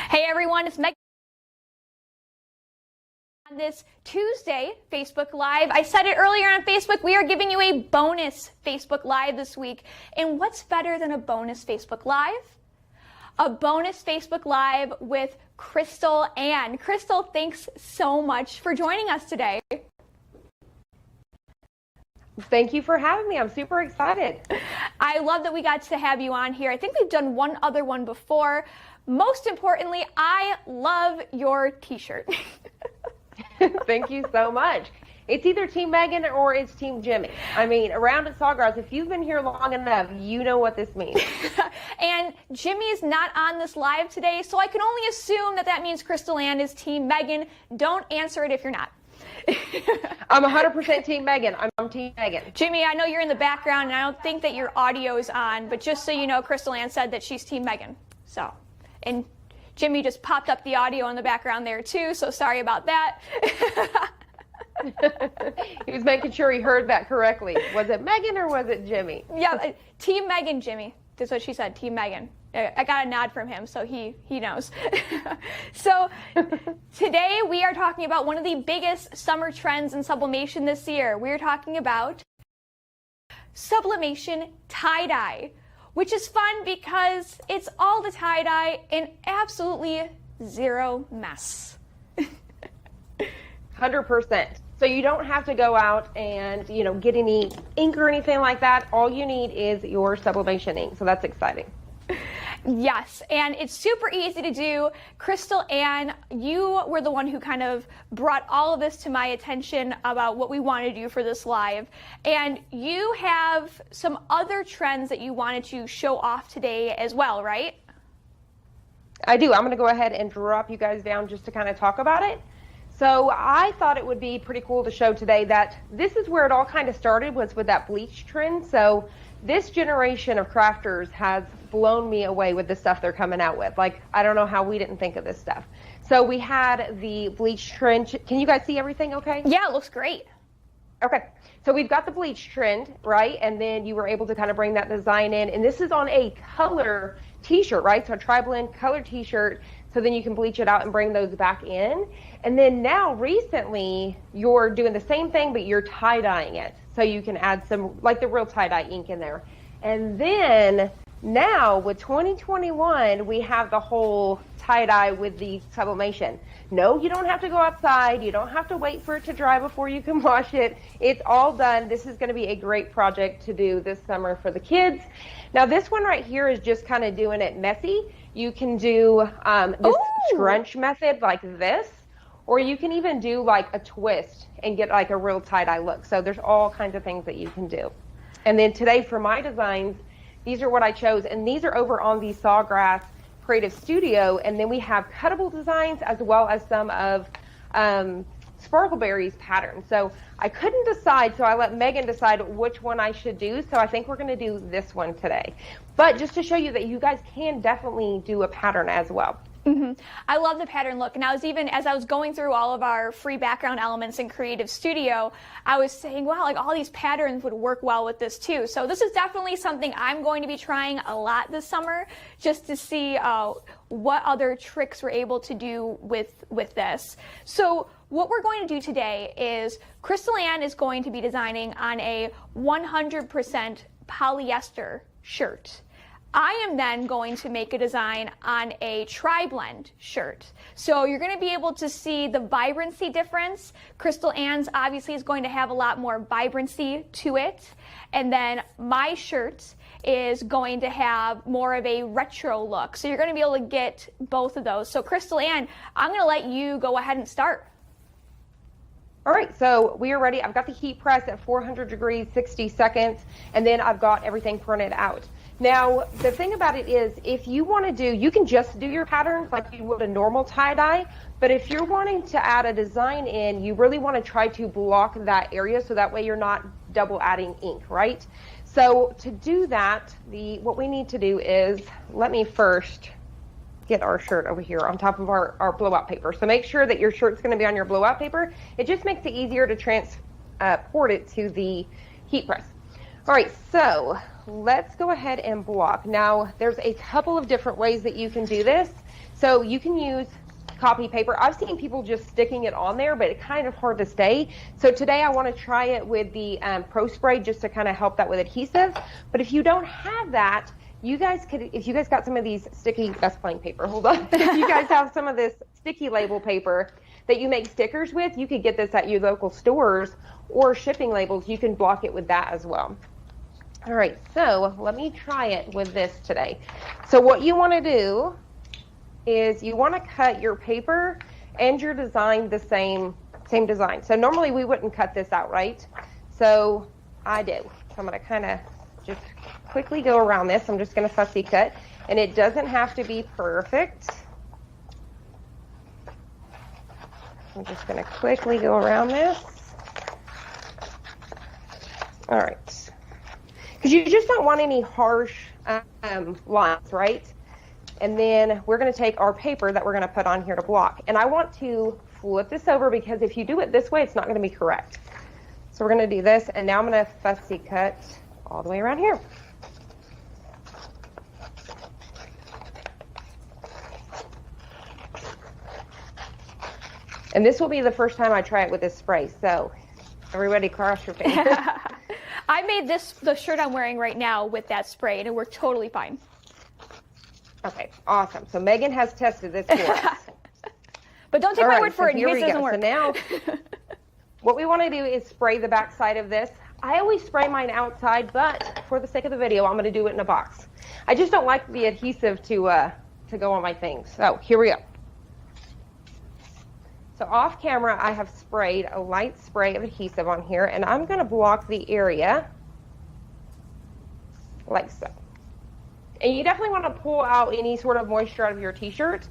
Hey everyone, it's Meg. On this Tuesday Facebook Live, I said it earlier on Facebook, we are giving you a bonus Facebook Live this week. And what's better than a bonus Facebook Live? A bonus Facebook Live with Crystal Ann. Crystal, thanks so much for joining us today. Thank you for having me. I'm super excited. I love that we got to have you on here. I think we've done one other one before. Most importantly, I love your t-shirt. Thank you so much. It's either Team Megan or it's Team Jimmy. I mean, around at Sawgrass, if you've been here long enough, you know what this means. And Jimmy is not on this live today, so I can only assume that means Crystal Ann is Team Megan. Don't answer it if you're not. I'm 100% Team Megan. I'm Team Megan. Jimmy, I know you're in the background, and I don't think that your audio is on, but just so you know, Crystal Ann said that she's Team Megan. So, and Jimmy just popped up the audio in the background there too, so sorry about that. He was making sure he heard that correctly. Was it Megan or was it Jimmy? Yeah, Team Megan, Jimmy. That's what she said, Team Megan. I got a nod from him, so he knows. So today we are talking about one of the biggest summer trends in sublimation this year. We're talking about sublimation tie-dye, which is fun because it's all the tie-dye and absolutely zero mess. 100%. So you don't have to go out and, get any ink or anything like that. All you need is your sublimation ink. So that's exciting. Yes, and it's super easy to do. Crystal Ann, you were the one who kind of brought all of this to my attention about what we want to do for this live. And you have some other trends that you wanted to show off today as well, right? I do. I'm going to go ahead and drop you guys down just to kind of talk about it. So I thought it would be pretty cool to show today that this is where it all kind of started, was with that bleach trend. So this generation of crafters has blown me away with the stuff they're coming out with. Like, I don't know how we didn't think of this stuff. So we had the bleach trend. Can you guys see everything okay? Yeah, it looks great. Okay, so we've got the bleach trend, right? And then you were able to kind of bring that design in. And this is on a color t-shirt, right? So a tri-blend color t-shirt. So then you can bleach it out and bring those back in. And then now recently you're doing the same thing, but you're tie-dyeing it. So you can add some, like the real tie-dye ink in there. And then now with 2021, we have the whole tie-dye with the sublimation. No, you don't have to go outside. You don't have to wait for it to dry before you can wash it. It's all done. This is going to be a great project to do this summer for the kids. Now this one right here is just kind of doing it messy. You can do this scrunch method like this, or you can even do like a twist and get like a real tie-dye look. So there's all kinds of things that you can do. And then today for my designs, these are what I chose, and these are over on the Sawgrass Creative Studio. And then we have cuttable designs as well as some of Sparkleberry's patterns. So I couldn't decide, so I let Megan decide which one I should do. So I think we're going to do this one today. But just to show you that you guys can definitely do a pattern as well. Mm-hmm. I love the pattern look. And as I was going through all of our free background elements in Creative Studio, I was saying, wow, like all these patterns would work well with this too. So this is definitely something I'm going to be trying a lot this summer, just to see what other tricks we're able to do with this. So what we're going to do today is Crystal Ann is going to be designing on a 100% polyester shirt. I am then going to make a design on a tri-blend shirt. So you're going to be able to see the vibrancy difference. Crystal Ann's obviously is going to have a lot more vibrancy to it. And then my shirt is going to have more of a retro look. So you're going to be able to get both of those. So Crystal Ann, I'm going to let you go ahead and start. All right, so we are ready. I've got the heat press at 400 degrees, 60 seconds, and then I've got everything printed out. Now, the thing about it is, if you want to do, you can just do your patterns like you would a normal tie-dye, but if you're wanting to add a design in, you really want to try to block that area so that way you're not double adding ink, right? So to do that, what we need to do is, let me first get our shirt over here on top of our blowout paper. So make sure that your shirt's going to be on your blowout paper. It just makes it easier to transport it to the heat press. All right, so let's go ahead and block. Now, there's a couple of different ways that you can do this. So you can use copy paper. I've seen people just sticking it on there, but it's kind of hard to stay. So today I want to try it with the Pro Spray just to kind of help that with adhesive. But if you don't have that, you guys could, if you guys got some of these sticky, that's plain paper, hold on. If you guys have some of this sticky label paper that you make stickers with, you could get this at your local stores, or shipping labels, you can block it with that as well. All right, so let me try it with this today. So what you want to do is you want to cut your paper and your design the same design. So normally we wouldn't cut this out, right? So I do. So I'm going to kind of just quickly go around this. I'm just going to fussy cut, and it doesn't have to be perfect. I'm just going to quickly go around this. All right. Because you just don't want any harsh lines, right? And then we're going to take our paper that we're going to put on here to block. And I want to flip this over because if you do it this way, it's not going to be correct. So we're going to do this, and now I'm going to fussy cut all the way around here. And this will be the first time I try it with this spray, so everybody cross your fingers. I made the shirt I'm wearing right now with that spray, and it worked totally fine. Okay, awesome. So Megan has tested this for us. But don't take my word for it in here case we it doesn't go. work. So now, what we want to do is spray the back side of this. I always spray mine outside, but for the sake of the video, I'm going to do it in a box. I just don't like the adhesive to go on my things. So here we go. So off camera, I have sprayed a light spray of adhesive on here, and I'm going to block the area like so. And you definitely want to pull out any sort of moisture out of your t-shirt.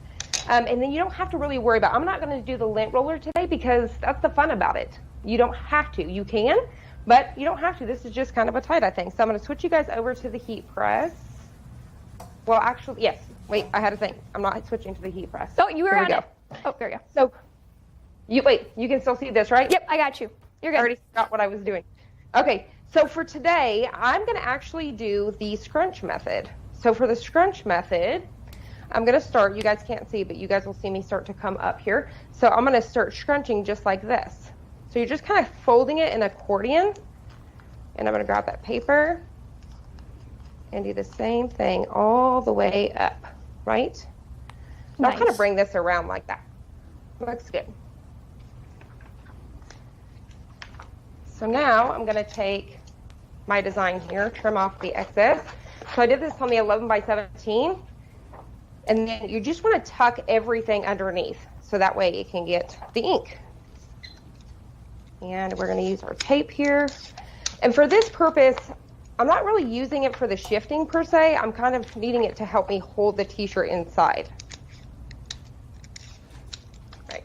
And then you don't have to really worry about, I'm not going to do the lint roller today because that's the fun about it. You don't have to. You can, but you don't have to. This is just kind of a tie-dye thing. So I'm going to switch you guys over to the heat press. Well, actually, yes. Wait, I had a thing. I'm not switching to the heat press. Oh, you were Here we on go. it. Oh, there you go. So, you can still see this, right? Yep, I got you. You're good. I already forgot what I was doing. Okay, so for today, I'm going to actually do the scrunch method. So for the scrunch method, I'm going to start, you guys can't see, but you guys will see me start to come up here. So I'm going to start scrunching just like this. So you're just kind of folding it in accordion. And I'm going to grab that paper and do the same thing all the way up, right? And I'll kind of bring this around like that. Looks good. So now I'm going to take my design here, trim off the excess. So I did this on the 11 by 17. And then you just want to tuck everything underneath so that way it can get the ink. And we're going to use our tape here. And for this purpose, I'm not really using it for the shifting per se. I'm kind of needing it to help me hold the t-shirt inside. Right.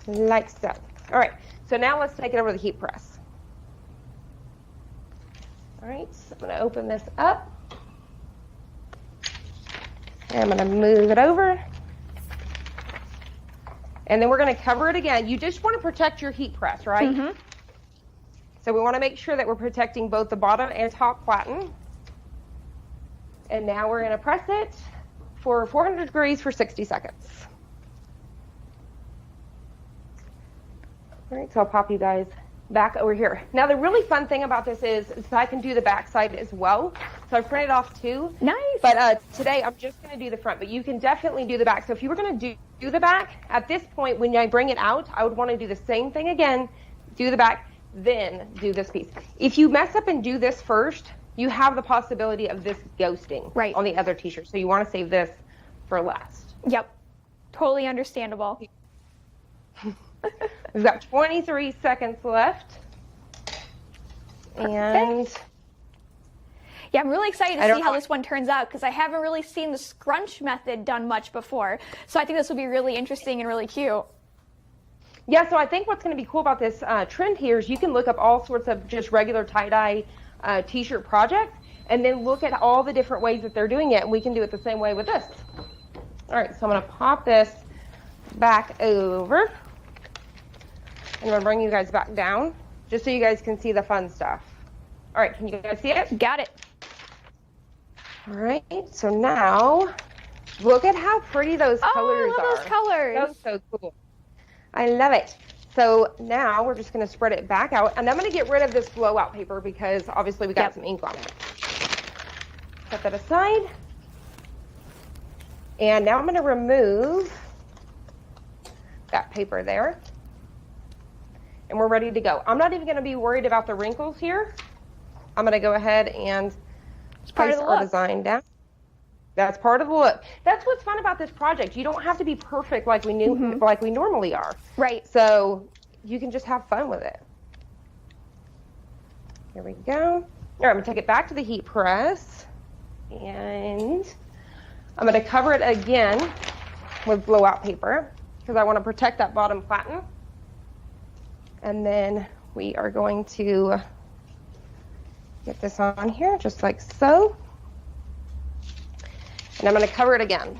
Like so. All right, so now let's take it over to the heat press. All right, so I'm going to open this up. And I'm going to move it over. And then we're going to cover it again. You just want to protect your heat press, right? Mm-hmm. So we want to make sure that we're protecting both the bottom and top platen. And now we're going to press it for 400 degrees for 60 seconds. All right, so I'll pop you guys back over here. Now, the really fun thing about this is I can do the back side as well. So I've printed off two. Nice. But today I'm just going to do the front, but you can definitely do the back. So if you were going to do the back, at this point, when I bring it out, I would want to do the same thing again, do the back, then do this piece. If you mess up and do this first, you have the possibility of this ghosting on the other t-shirt. So you want to save this for last. Yep. Totally understandable. We've got 23 seconds left. And yeah, I'm really excited to see how this one turns out because I haven't really seen the scrunch method done much before. So I think this will be really interesting and really cute. Yeah, so I think what's going to be cool about this trend here is you can look up all sorts of just regular tie-dye t-shirt projects and then look at all the different ways that they're doing it, and we can do it the same way with this. All right, so I'm going to pop this back over. I'm going to bring you guys back down just so you guys can see the fun stuff. All right, can you guys see it? Got it. All right, so now look at how pretty those colors I are. love those colors. So cool. I love it. So now we're just going to spread it back out, and I'm going to get rid of this blowout paper because obviously we got some ink on it. Set that aside. And now I'm going to remove that paper there. And we're ready to go. I'm not even going to be worried about the wrinkles here. I'm going to go ahead and place our design down. That's part of the look. That's what's fun about this project. You don't have to be perfect like we normally are. Right. So you can just have fun with it. Here we go. All right, I'm going to take it back to the heat press. And I'm going to cover it again with blowout paper because I want to protect that bottom platen. And then we are going to get this on here just like so. And I'm going to cover it again.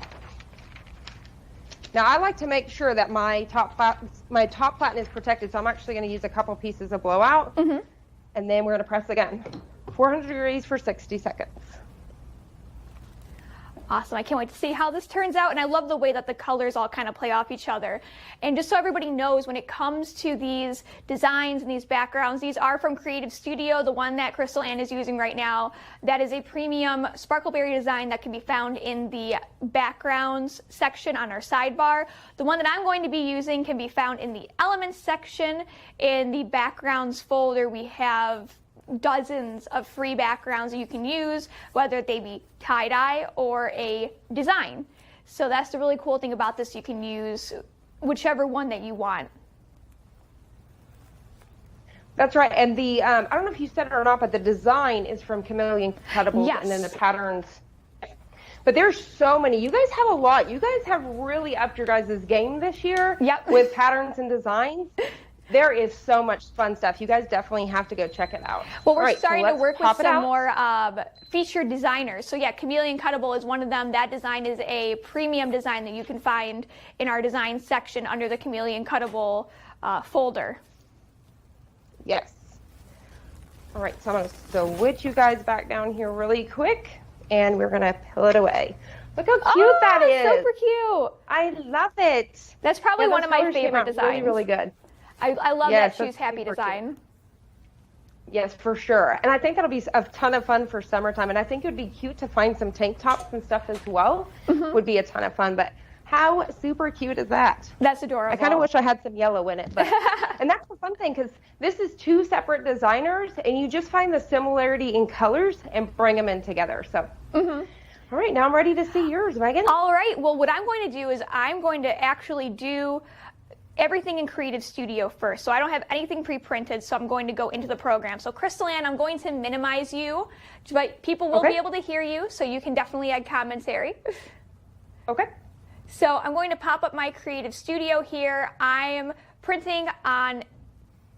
Now I like to make sure that my top platen is protected, so I'm actually going to use a couple pieces of blowout. And then we're going to press again. 400 degrees for 60 seconds. Awesome. I can't wait to see how this turns out. And I love the way that the colors all kind of play off each other. And just so everybody knows, when it comes to these designs and these backgrounds, these are from Creative Studio. The one that Crystal Ann is using right now, that is a premium Sparkleberry design that can be found in the backgrounds section on our sidebar. The one that I'm going to be using can be found in the elements section. In the backgrounds folder, we have dozens of free backgrounds that you can use, whether they be tie-dye or a design. So that's the really cool thing about this. You can use whichever one that you want. That's right. And the I don't know if you said it or not, but the design is from Chameleon Cutables. Yes. And then the patterns. But there's so many. You guys have a lot. You guys have really upped your guys' game this year. Yep. With patterns and designs. There is so much fun stuff. You guys definitely have to go check it out. Well, we're starting to work with some out. more featured designers. So yeah, Chameleon Cuttable is one of them. That design is a premium design that you can find in our design section under the Chameleon Cuttable folder. Yes. All right, so I'm going to switch you guys back down here really quick, and we're going to peel it away. Look how cute that is. Super cute. I love it. That's probably one of my favorite designs. Really, really good. I love that Choose Happy design. Yes, for sure. And I think that'll be a ton of fun for summertime. And I think it would be cute to find some tank tops and stuff as well. Would be a ton of fun. But how super cute is that? That's adorable. I kind of wish I had some yellow in it. But and that's the fun thing, because this is two separate designers, and you just find the similarity in colors and bring them in together. So. All right, now I'm ready to see yours, Megan. All right. Well, what I'm going to do is I'm going to actually do everything in Creative Studio first. So I don't have anything pre-printed, so I'm going to go into the program. So Crystal Ann, I'm going to minimize you, but people will be able to hear you, so you can definitely add commentary. Okay. So I'm going to pop up my Creative Studio here. I'm printing on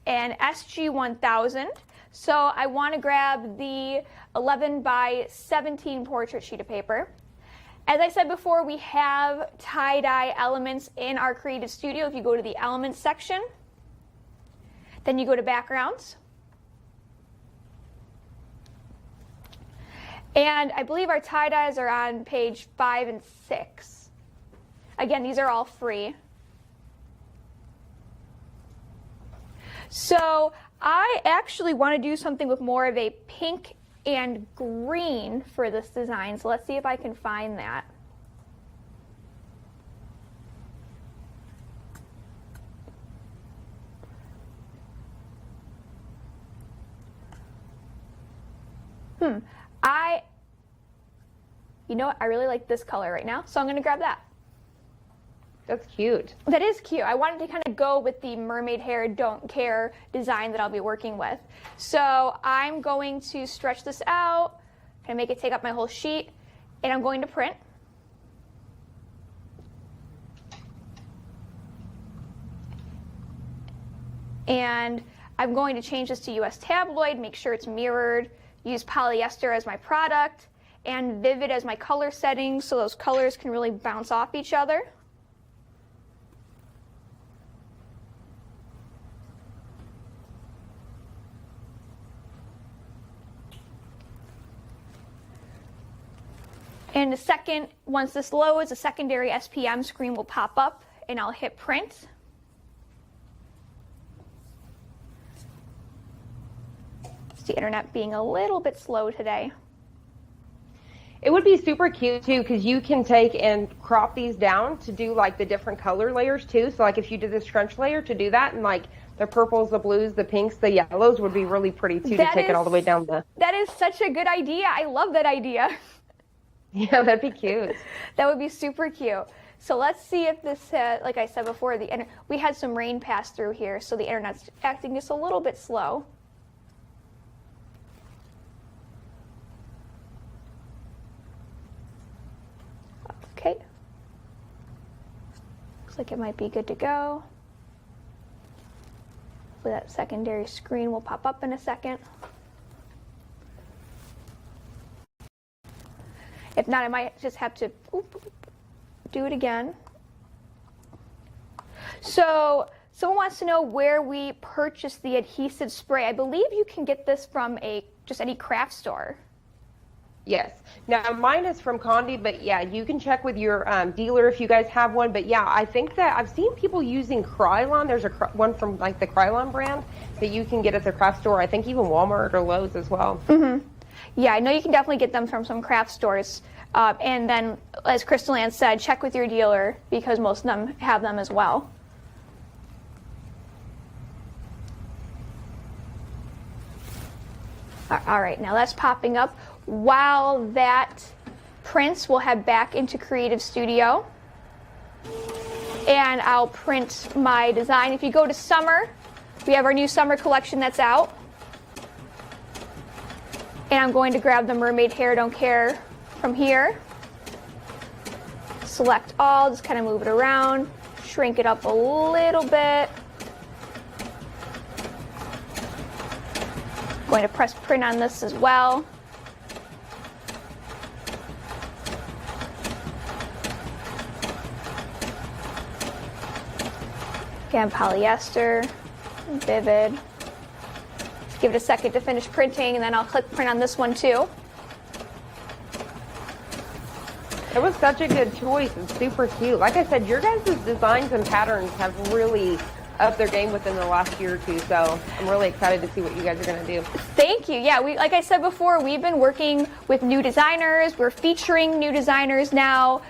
an SG-1000. So I want to grab the 11 by 17 portrait sheet of paper. As I said before, we have tie-dye elements in our Creative Studio. If you go to the Elements section, then you go to Backgrounds. And I believe our tie-dyes are on page 5 and 6. Again, these are all free. So I actually want to do something with more of a pink and green for this design. So let's see if I can find that. You know what? I really like this color right now, so I'm going to grab that. That's cute. That is cute. I wanted to kind of go with the mermaid hair, don't care design that I'll be working with. So I'm going to stretch this out, kind of make it take up my whole sheet, and I'm going to print. And I'm going to change this to US Tabloid, make sure it's mirrored, use polyester as my product, and Vivid as my color settings, so those colors can really bounce off each other. In a second, once this loads, a secondary SPM screen will pop up and I'll hit print. It's the internet being a little bit slow today. It would be super cute too, because you can take and crop these down to do like the different color layers too. So like if you did this crunch layer to do that, and like the purples, the blues, the pinks, the yellows would be really pretty too, to take it all the way down the. That is such a good idea. I love that idea. Yeah, that'd be cute. That would be super cute. So let's see if this, like I said before, we had some rain pass through here, so the internet's acting just a little bit slow. Okay. Looks like it might be good to go. Hopefully that secondary screen will pop up in a second. If not, I might just have to do it again. So someone wants to know where we purchased the adhesive spray. I believe you can get this from just any craft store. Yes. Now mine is from Condi, but yeah, you can check with your dealer if you guys have one. But yeah, I think that I've seen people using Krylon. There's one from like the Krylon brand that you can get at the craft store. I think even Walmart or Lowe's as well. Mm-hmm. Yeah, I know you can definitely get them from some craft stores. And then, as Crystal Ann said, check with your dealer because most of them have them as well. All right, now that's popping up. While that prints, we'll head back into Creative Studio. And I'll print my design. If you go to summer, we have our new summer collection that's out. And I'm going to grab the Mermaid Hair Don't Care from here. Select all, just kind of move it around, shrink it up a little bit. Going to press print on this as well. Again, polyester, vivid. Give it a second to finish printing, and then I'll click print on this one too. It was such a good choice. It's super cute. Like I said, your guys' designs and patterns have really upped their game within the last year or two, so I'm really excited to see what you guys are going to do. Thank you. Yeah, like I said before, we've been working with new designers. We're featuring new designers now.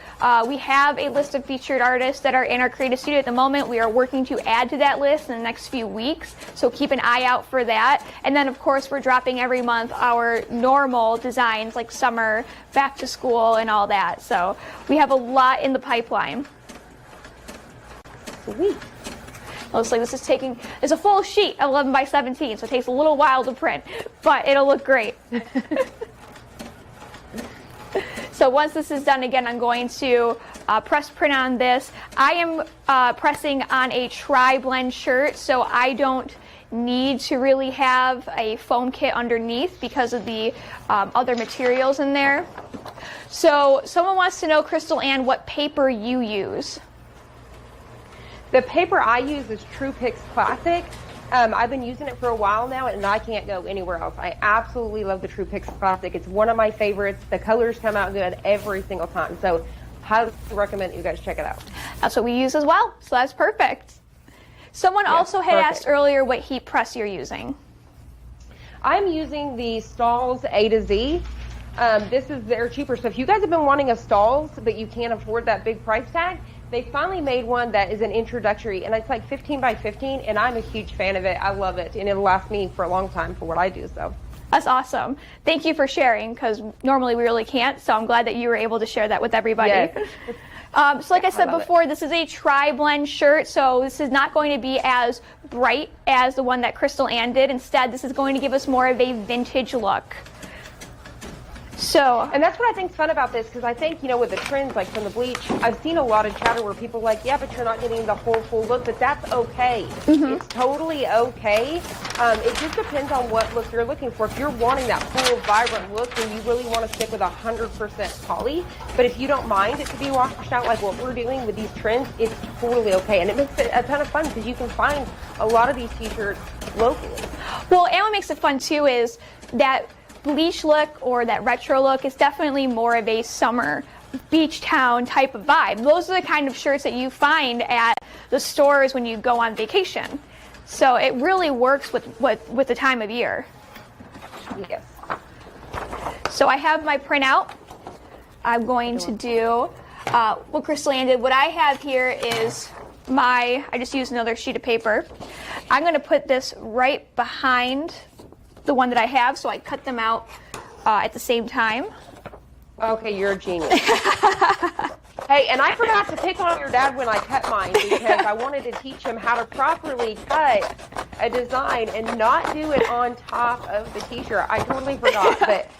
We have a list of featured artists that are in our creative studio at the moment. We are working to add to that list in the next few weeks, so keep an eye out for that. And then, of course, we're dropping every month our normal designs like summer, back to school, and all that. So we have a lot in the pipeline. Sweet. Looks like it's a full sheet, 11 by 17, so it takes a little while to print, but it'll look great. So once this is done, again, I'm going to press print on this. I am pressing on a tri-blend shirt, so I don't need to really have a foam kit underneath because of the other materials in there. So someone wants to know, Crystal Ann, what paper you use. The paper I use is TruePix Classic. I've been using it for a while now, and I can't go anywhere else. I absolutely love the TruePix Classic. It's one of my favorites. The colors come out good every single time. So highly recommend you guys check it out. That's what we use as well, so that's perfect. Someone also had asked earlier what heat press you're using. I'm using the Stahls A to Z. They're cheaper. So if you guys have been wanting a Stahls, but you can't afford that big price tag, they finally made one that is an introductory, and it's like 15 by 15, and I'm a huge fan of it. I love it, and it'll last me for a long time for what I do. So that's awesome. Thank you for sharing, because normally we really can't, so I'm glad that you were able to share that with everybody. Yes. So like I said before, this is a tri-blend shirt, so this is not going to be as bright as the one that Crystal Ann did. Instead, this is going to give us more of a vintage look. And that's what I think is fun about this, because I think, with the trends, like from the bleach, I've seen a lot of chatter where people are like, yeah, but you're not getting the whole full look, but that's okay. Mm-hmm. It's totally okay. It just depends on what look you're looking for. If you're wanting that full, vibrant look, then you really want to stick with 100% poly. But if you don't mind it to be washed out like what we're doing with these trends, it's totally okay. And it makes it a ton of fun, because you can find a lot of these t-shirts locally. Well, and what makes it fun, too, is that bleach look or that retro look. It's definitely more of a summer beach town type of vibe. Those are the kind of shirts that you find at the stores when you go on vacation. So it really works with the time of year. Yes. So I have my printout. I'm going to do what Crystal Ann did. What I have here is I just used another sheet of paper. I'm going to put this right behind the one that I have, so I cut them out at the same time. Okay, you're a genius. Hey, and I forgot to pick on your dad when I cut mine because I wanted to teach him how to properly cut a design and not do it on top of the t-shirt. I totally forgot. But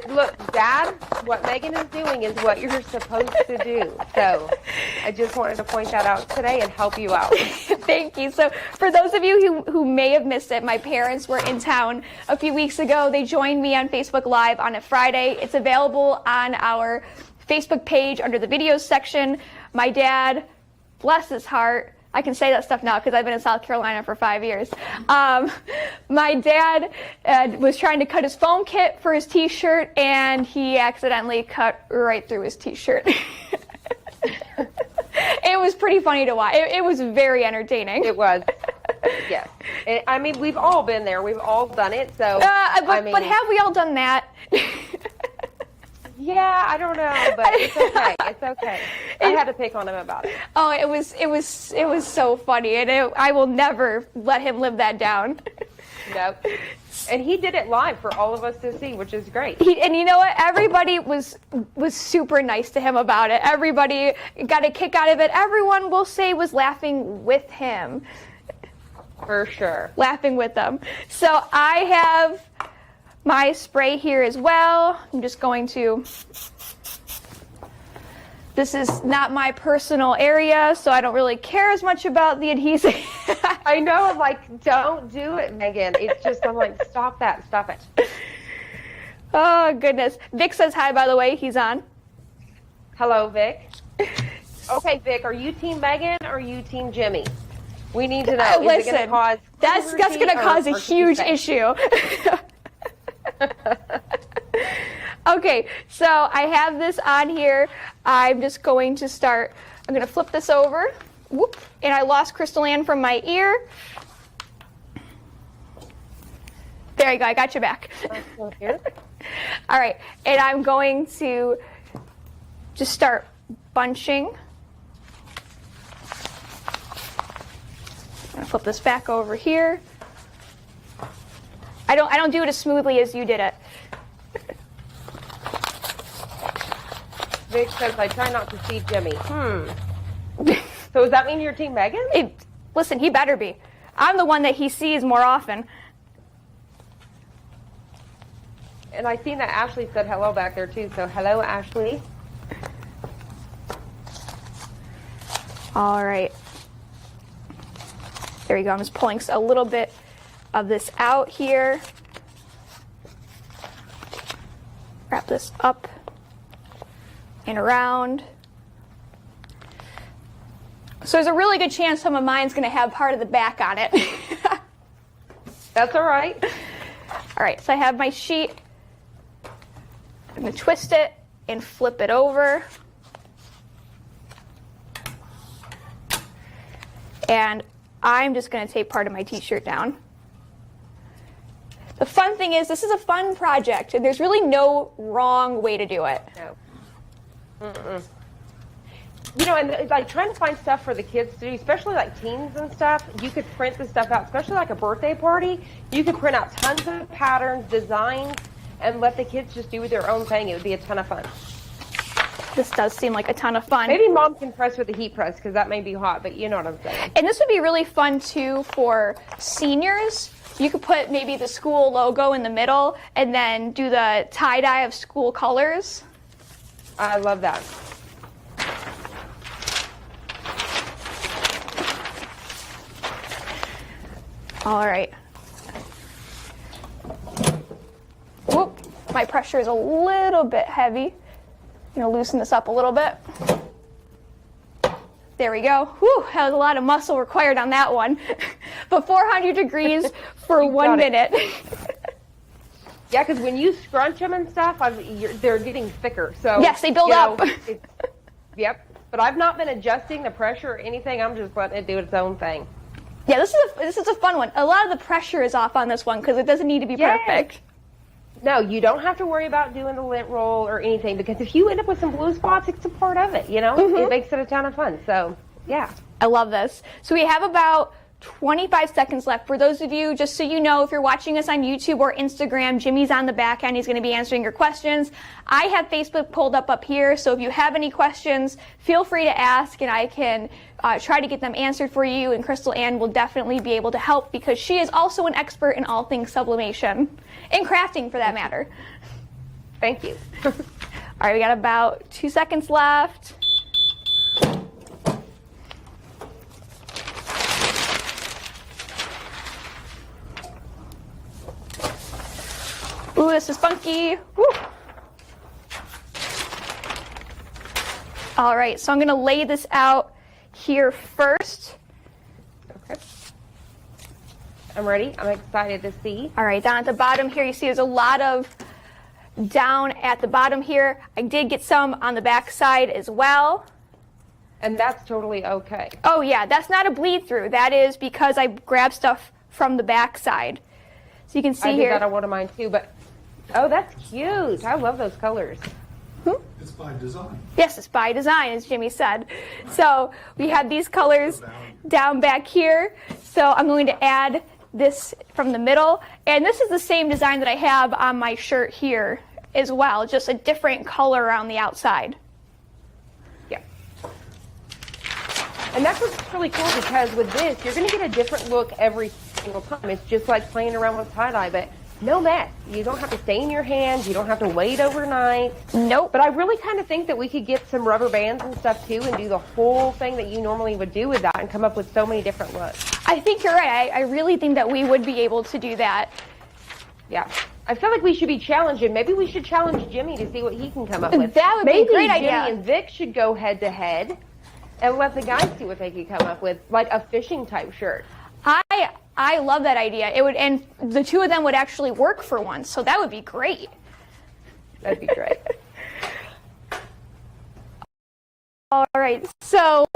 look, Dad, what Megan is doing is what you're supposed to do. So I just wanted to point that out today and help you out. Thank you. So for those of you who may have missed it, my parents were in town a few weeks ago. They joined me on Facebook Live on a Friday. It's available on our Facebook page under the videos section. My dad, bless his heart, I can say that stuff now because I've been in South Carolina for 5 years. My dad was trying to cut his foam kit for his t-shirt and he accidentally cut right through his t-shirt. It was pretty funny to watch. It was very entertaining. It was. Yes. I mean, we've all been there. We've all done it. So, but have we all done that? Yeah, I don't know, but it's okay. It's okay. I had to pick on him about it. Oh, it was so funny, and I will never let him live that down. Nope. And he did it live for all of us to see, which is great. And you know what? Everybody was super nice to him about it. Everybody got a kick out of it. Everyone, we'll say, was laughing with him. For sure. Laughing with them. So I have my spray here as well. I'm just going to, this is not my personal area, so I don't really care as much about the adhesive. I know, I'm like, don't do it, Megan. It's just, I'm like, stop that, stop it. Oh, goodness. Vic says hi, by the way. He's on. Hello, Vic. Okay, Vic, are you Team Megan or are you Team Jimmy? We need to know. Listen, is it gonna cause that's going to cause a huge issue. Okay, so I have this on here. I'm just going to start, I'm going to flip this over. Whoop, and I lost Crystal Ann from my ear. There you go, I got you back. Here. All right, and I'm going to just start bunching. I'm going to flip this back over here. I don't do it as smoothly as you did it. Vic says, I try not to see Jimmy. So does that mean you're Team Megan? Listen, he better be. I'm the one that he sees more often. And I seen that Ashley said hello back there too. So hello, Ashley. All right. There you go. I'm just pulling a little bit of this out here. Wrap this up and around. So there's a really good chance some of mine's going to have part of the back on it. That's all right. All right, so I have my sheet. I'm going to twist it and flip it over. And I'm just going to tape part of my t-shirt down. The fun thing is, this is a fun project, and there's really no wrong way to do it. No. You know, and like trying to find stuff for the kids to do, especially like teens and stuff, you could print the stuff out, especially like a birthday party. You could print out tons of patterns, designs, and let the kids just do their own thing. It would be a ton of fun. This does seem like a ton of fun. Maybe Mom can press with the heat press because that may be hot, but you know what I'm saying. And this would be really fun, too, for seniors. You could put maybe the school logo in the middle and then do the tie-dye of school colors. I love that. All right. Whoop, my pressure is a little bit heavy. I'm going to loosen this up a little bit. There we go. Whew, that was a lot of muscle required on that one. But 400 degrees for 1 minute. Yeah, because when you scrunch them and stuff, they're getting thicker. So Yes, they build up. Yep. But I've not been adjusting the pressure or anything. I'm just letting it do its own thing. Yeah, this is a fun one. A lot of the pressure is off on this one because it doesn't need to be perfect. No, you don't have to worry about doing the lint roll or anything, because if you end up with some blue spots, it's a part of it, you know? It makes it a ton of fun. So, yeah. I love this. So we have about 25 seconds left. For those of you, just so you know, if you're watching us on YouTube or Instagram, Jimmy's on the back end. He's going to be answering your questions. I have Facebook pulled up here, so if you have any questions, feel free to ask, and I can try to get them answered for you, and Crystal Ann will definitely be able to help because she is also an expert in all things sublimation, and crafting for that matter. Thank you. All right, we got about 2 seconds left. Ooh, this is funky. Woo. All right, so I'm going to lay this out here first. Okay. I'm ready. I'm excited to see. All right, down at the bottom here, you see there's a lot of down at the bottom here. I did get some on the back side as well. And that's totally okay. Oh yeah, that's not a bleed through. That is because I grabbed stuff from the back side. So you can see I here. did that on one of mine too, but oh, that's cute. I love those colors. It's by design. Yes, it's by design, as Jimmy said. So we have these colors down back here. So I'm going to add this from the middle. And this is the same design that I have on my shirt here as well, just a different color around the outside. Yeah. And that's what's really cool, because with this, you're going to get a different look every single time. It's just like playing around with tie-dye, but no mess. You don't have to stain your hands. You don't have to wait overnight. Nope. But I really kind of think that we could get some rubber bands and stuff too and do the whole thing that you normally would do with that and come up with so many different looks. I think you're right. I really think that we would be able to do that. Yeah. I feel like we should be challenging. Maybe we should challenge Jimmy to see what he can come up with. That would be a great Maybe idea. Jimmy and Vic should go head to head and let the guys see what they could come up with, like a fishing type shirt. I love that idea. It would, and the two of them would actually work for once, so that would be great. That'd be great. All right, so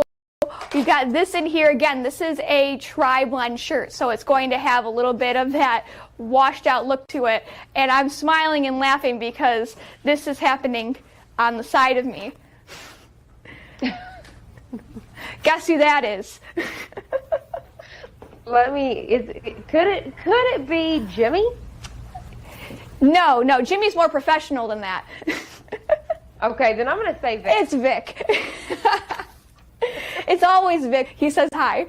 we've got this in here. Again, this is a tri-blend shirt, so it's going to have a little bit of that washed out look to it. And I'm smiling and laughing because this is happening on the side of me. Guess who that is? Could it be Jimmy? No, Jimmy's more professional than that. Okay, then I'm going to say Vic. It's Vic. It's always Vic. He says hi.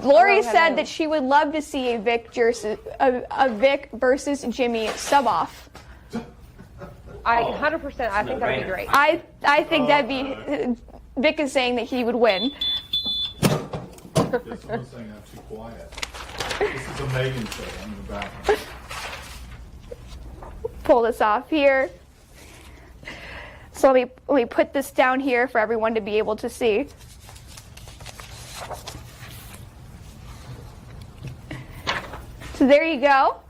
Lori said that she would love to see a Vic versus Jimmy sub-off. 100%. I think that'd be great. I think that'd be. Vic is saying that he would win. This one's saying I'm too quiet. This is a Megan show. I'm in the background. Pull this off here. So let me put this down here for everyone to be able to see. So there you go.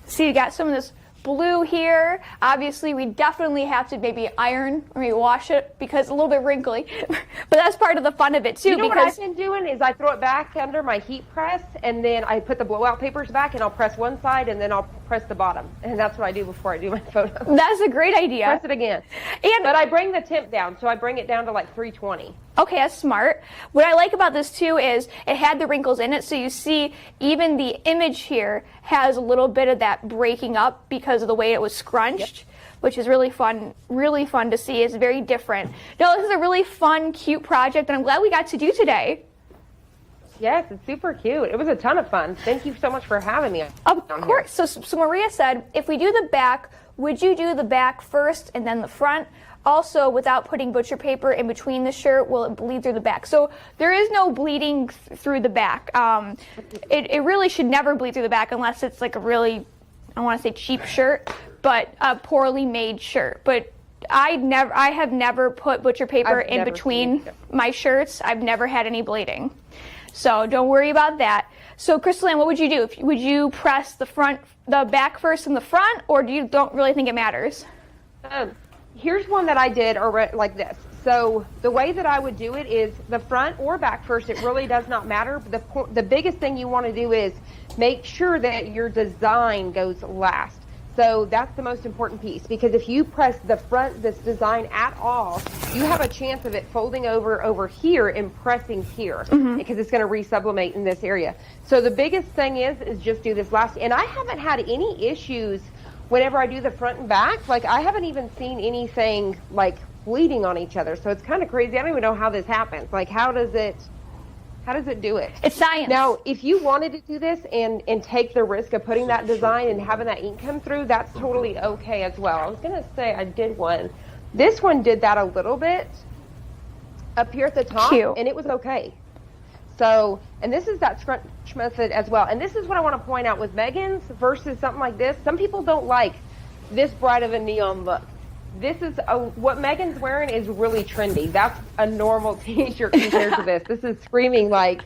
See, you got some of this blue here. Obviously, we definitely have to maybe iron or maybe wash it because it's a little bit wrinkly. But that's part of the fun of it too. You know because what I've been doing is I throw it back under my heat press, and then I put the blowout papers back, and I'll press one side, and then I'll press the bottom. And that's what I do before I do my photo. that's a great idea. Press it again. But I bring the temp down, so I bring it down to like 320. Okay, that's smart. What I like about this too is it had the wrinkles in it, so you see even the image here has a little bit of that breaking up because of the way it was scrunched, which is really fun to see. It's very different. No, this is a really fun, cute project, and I'm glad we got to do today. Yes, it's super cute. It was a ton of fun. Thank you so much for having me. Of course. So Maria said, if we do the back, would you do the back first and then the front? Also, without putting butcher paper in between the shirt, will it bleed through the back? So there is no bleeding through the back. It really should never bleed through the back unless it's like a really, I want to say cheap shirt, but a poorly made shirt. But I have never put butcher paper in between my shirts. I've never had any bleeding. So don't worry about that. So Crystal Ann, what would you do? Would you press the back first and the front, or don't really think it matters? Here's one that I did like this. So the way that I would do it is the front or back first. It really does not matter. The biggest thing you want to do is make sure that your design goes last. So that's the most important piece, because if you press the front, this design at all, you have a chance of it folding over here and pressing here, because it's going to resublimate in this area. So the biggest thing is just do this last. And I haven't had any issues whenever I do the front and back. Like, I haven't even seen anything like bleeding on each other. So it's kind of crazy. I don't even know how this happens. Like, how does it do it? It's science. Now, if you wanted to do this and take the risk of putting that design and having that ink come through, that's totally okay as well. I was going to say I did one. This one did that a little bit up here at the top, Cute. and it was okay. So, and this is that scrunch method as well. And this is what I want to point out with Megan's versus something like this. Some people don't like this bright of a neon look. This is what Megan's wearing is really trendy. That's a normal t-shirt compared to this. This is screaming like,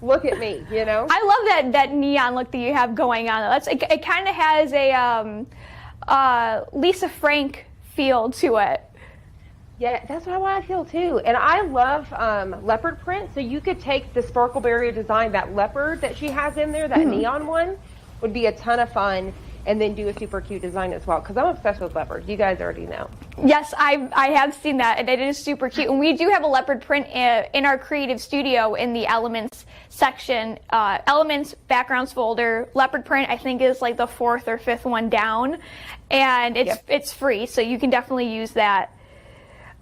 look at me, you know? I love that neon look that you have going on. It kind of has a Lisa Frank feel to it. Yeah, that's what I feel too. And I love leopard print. So you could take the Sparkle Barrier design, that leopard that she has in there, that neon one, would be a ton of fun. And then do a super cute design as well, because I'm obsessed with leopards. You guys already know. Yes, I have seen that, and it is super cute. And we do have a leopard print in our creative studio in the Elements section. Elements backgrounds folder. Leopard print, I think, is like the 4th or 5th one down, and it's free, so you can definitely use that.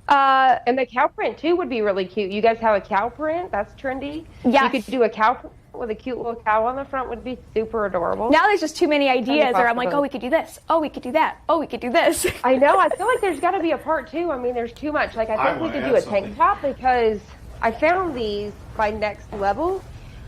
And the cow print too would be really cute. You guys have a cow print? That's trendy. Yes. You could do a cow print with a cute little cow on the front. Would be super adorable. Now there's just too many ideas where I'm like, oh, we could do this. Oh, we could do that. Oh, we could do this. I know. I feel like there's got to be a part 2. I mean, there's too much. Like, I think we could do a tank top, because I found these by Next Level,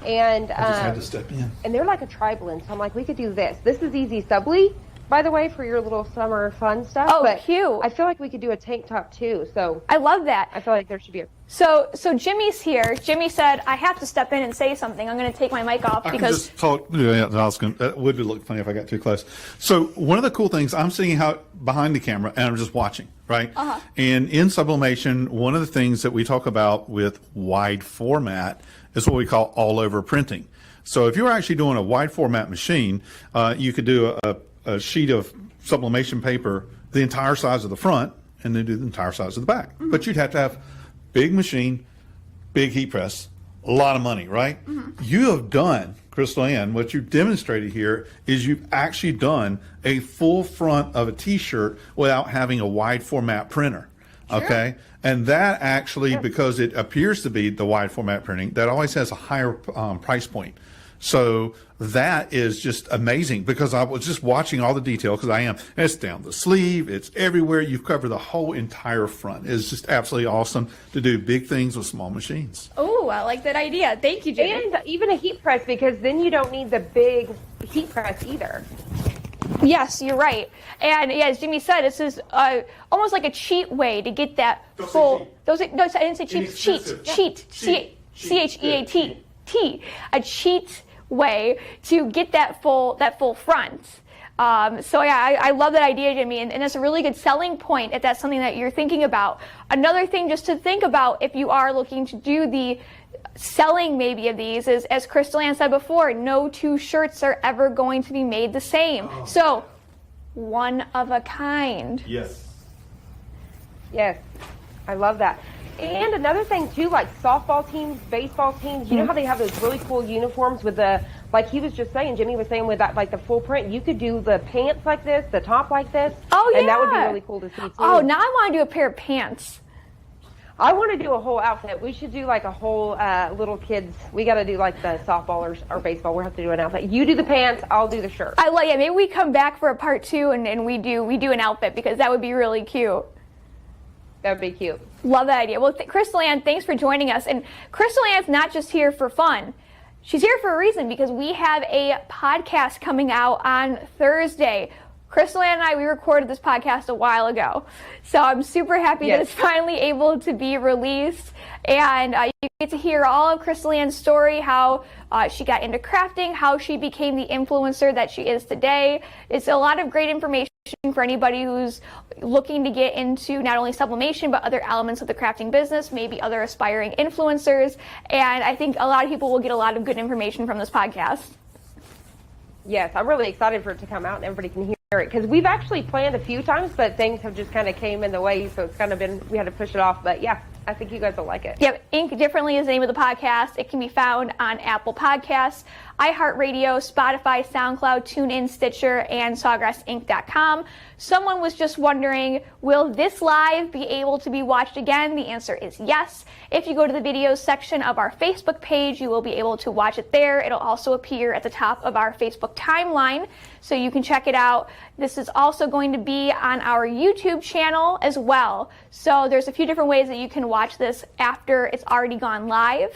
and I just had to step in. And they're like a tri-blend. So I'm like, we could do this. This is easy subly, by the way, for your little summer fun stuff. Oh, but cute. I feel like we could do a tank top too. So I love that. I feel like there should be a... So Jimmy's here. Jimmy said, I have to step in and say something. I'm going to take my mic off I because... can just talk. Yeah, it would look funny if I got too close. So one of the cool things, I'm sitting out behind the camera and I'm just watching, right? And in sublimation, one of the things that we talk about with wide format is what we call all over printing. So if you were actually doing a wide format machine, you could do a sheet of sublimation paper the entire size of the front and then do the entire size of the back. But you'd have to have big machine, big heat press, a lot of money, right? You have done, Crystal Ann, what you've demonstrated here is you've actually done a full front of a t-shirt without having a wide format printer. Okay. And that actually, because it appears to be the wide format printing, that always has a higher price point. So that is just amazing, because I was just watching all the detail, because I am. It's down the sleeve. It's everywhere. You've covered the whole entire front. It's just absolutely awesome to do big things with small machines. Oh, I like that idea. Thank you, Jimmy. And even a heat press, because then you don't need the big heat press either. Yes, you're right. And yeah, as Jimmy said, this is almost like a cheat way to get that full. No, I didn't say cheap. Cheat. CHEAT. A cheat way to get that full front. So yeah, I love that idea, Jimmy, and it's a really good selling point if that's something that you're thinking about. Another thing just to think about if you are looking to do the selling maybe of these is, as Crystal Ann said before, no two shirts are ever going to be made the same. So one of a kind. Yes. Yes, I love that. And another thing too, like softball teams, baseball teams, you know how they have those really cool uniforms with the, like he was just saying, Jimmy was saying with that, like the full print, you could do the pants like this, the top like this. Oh yeah. And that would be really cool to see too. Oh, now I want to do a pair of pants. I want to do a whole outfit. We should do like a whole little kids. We got to do like the softball or baseball. We'll have to do an outfit. You do the pants, I'll do the shirt. I like. Yeah, maybe we come back for a part 2 and we do an outfit, because that would be really cute. That'd be cute. Love that idea. Well, Crystal Ann, thanks for joining us. And Crystal Ann's not just here for fun. She's here for a reason, because we have a podcast coming out on Thursday. Crystal Ann and I, we recorded this podcast a while ago. So I'm super happy that Yes. it's finally able to be released. And you get to hear all of Crystal Ann's story, how she got into crafting, how she became the influencer that she is today. It's a lot of great information for anybody who's looking to get into not only sublimation, but other elements of the crafting business, maybe other aspiring influencers. And I think a lot of people will get a lot of good information from this podcast. Yes, I'm really excited for it to come out and everybody can hear it, because we've actually planned a few times, but things have just kind of came in the way, so it's kind of been, we had to push it off. But yeah, I think you guys will like it. Yep, Ink Differently is the name of the podcast. It can be found on Apple Podcasts, iHeartRadio, Spotify, SoundCloud, TuneIn, Stitcher, and SawgrassInc.com. Someone was just wondering, will this live be able to be watched again? The answer is yes. If you go to the videos section of our Facebook page, you will be able to watch it there. It'll also appear at the top of our Facebook timeline, so you can check it out. This is also going to be on our YouTube channel as well. So there's a few different ways that you can watch this after it's already gone live.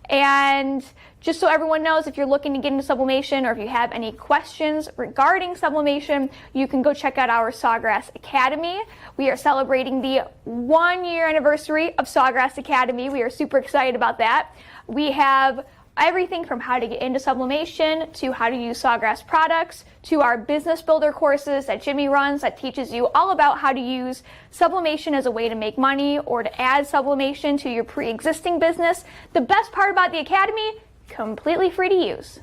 And just so everyone knows, if you're looking to get into sublimation or if you have any questions regarding sublimation, you can go check out our Sawgrass Academy. We are celebrating the 1-year anniversary of Sawgrass Academy. We are super excited about that. We have everything from how to get into sublimation to how to use Sawgrass products to our business builder courses that Jimmy runs that teaches you all about how to use sublimation as a way to make money or to add sublimation to your pre-existing business. The best part about the Academy, completely free to use.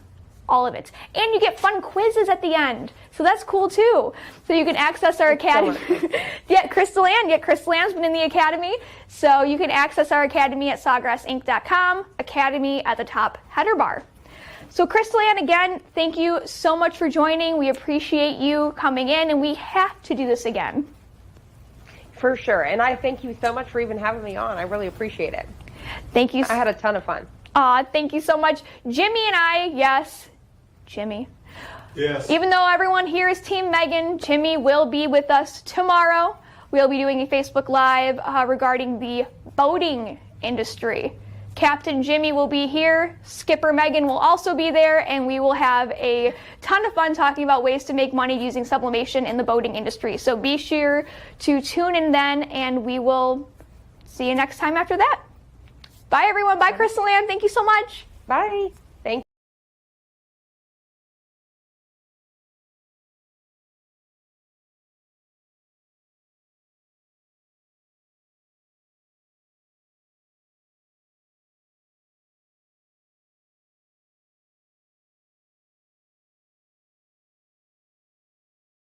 All of it. And you get fun quizzes at the end. So that's cool too. So you can access our Academy. Crystal Ann's been in the Academy. So you can access our Academy at sawgrassinc.com, Academy at the top header bar. So Crystal Ann, again, thank you so much for joining. We appreciate you coming in, and we have to do this again. For sure. And I thank you so much for even having me on. I really appreciate it. Thank you. I had a ton of fun. Thank you so much. Jimmy and I, yes, Jimmy. Yes. Even though everyone here is Team Megan, Jimmy will be with us tomorrow. We'll be doing a Facebook Live regarding the boating industry. Captain Jimmy will be here. Skipper Megan will also be there, and we will have a ton of fun talking about ways to make money using sublimation in the boating industry. So be sure to tune in then, and we will see you next time after that. Bye, everyone. Bye, Crystal Ann. Thank you so much. Bye.